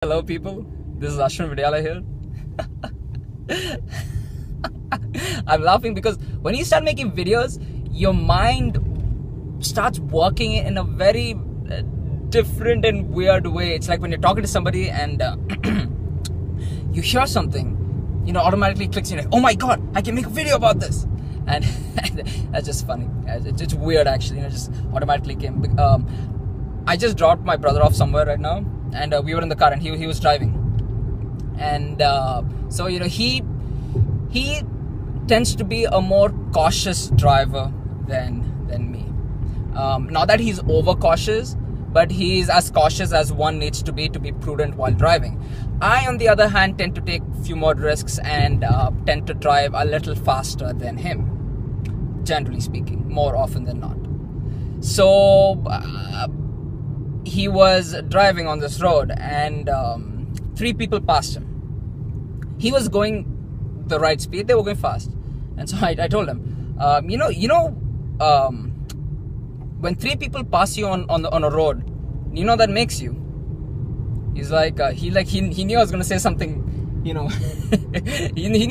Hello people, this is Ashwin Vidyala here. I'm laughing because when you start making videos, your mind starts working in a very different and weird way. It's like when you're talking to somebody and you hear something, automatically clicks in, like, oh my god, I can make a video about this. And that's just funny. It's weird actually, just automatically came. I just dropped my brother off somewhere right now, and we were in the car and he was driving, and so he tends to be a more cautious driver than me. Not that he's over cautious, but he's as cautious as one needs to be prudent while driving. I, on the other hand, tend to take a few more risks and tend to drive a little faster than him, generally speaking, more often than not. So he was driving on this road and three people passed him. He was going the right speed, they were going fast, and so I told him, when three people pass you on a road, that makes you. He's like, he knew I was gonna say something, he knew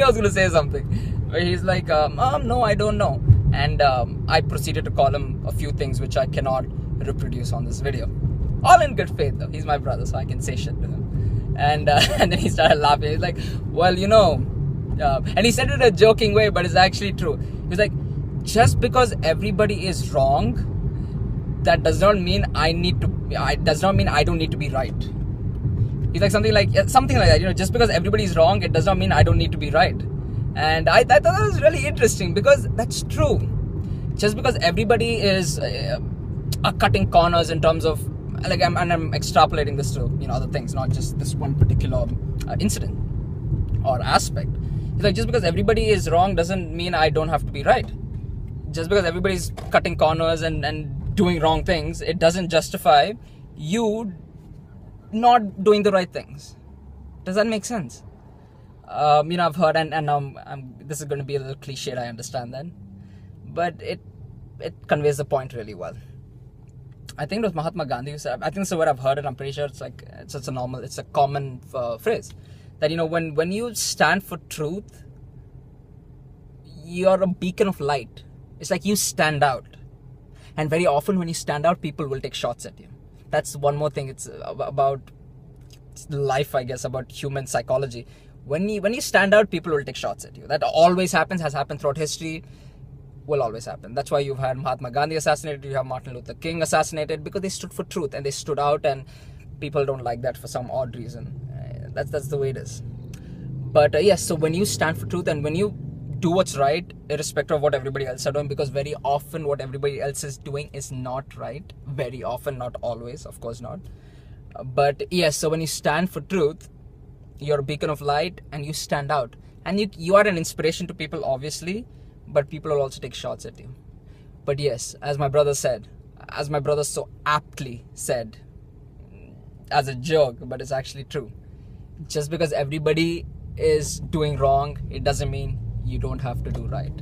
I was gonna say something, but he's like, no, I don't know. And I proceeded to call him a few things which I cannot reproduce on this video. All in good faith though, he's my brother, so I can say shit to him. And then he started laughing. He's like, well, and he said it in a joking way, but it's actually true. He's like, just because everybody is wrong, that does not mean I don't need to be right. He's like something like that, just because everybody is wrong, it does not mean I don't need to be right. And I thought that was really interesting, because that's true. Just because everybody is cutting corners in terms of, like, I'm extrapolating this to other things, not just this one particular incident or aspect. It's like, just because everybody is wrong doesn't mean I don't have to be right. Just because everybody's cutting corners and doing wrong things, it doesn't justify you not doing the right things. Does that make sense? I've heard, and this is going to be a little cliched, I understand that, but it conveys the point really well. I think it was Mahatma Gandhi who said, I think this is where I've heard it, I'm pretty sure it's a common phrase, that when you stand for truth, you're a beacon of light. It's like you stand out, and very often when you stand out, people will take shots at you. That's one more thing. It's about life, I guess, about human psychology. When you stand out, people will take shots at you. That always happens, has happened throughout history, will always happen. That's why you've had Mahatma Gandhi assassinated, you have Martin Luther King assassinated, because they stood for truth and they stood out, and people don't like that for some odd reason. That's the way it is. But yes, so when you stand for truth and when you do what's right, irrespective of what everybody else are doing, because very often what everybody else is doing is not right. Very often, not always, of course not. But yes, so when you stand for truth, you're a beacon of light and you stand out. And you are an inspiration to people, obviously, but people will also take shots at you. But yes, as my brother so aptly said, as a joke, but it's actually true. Just because everybody is doing wrong, it doesn't mean you don't have to do right.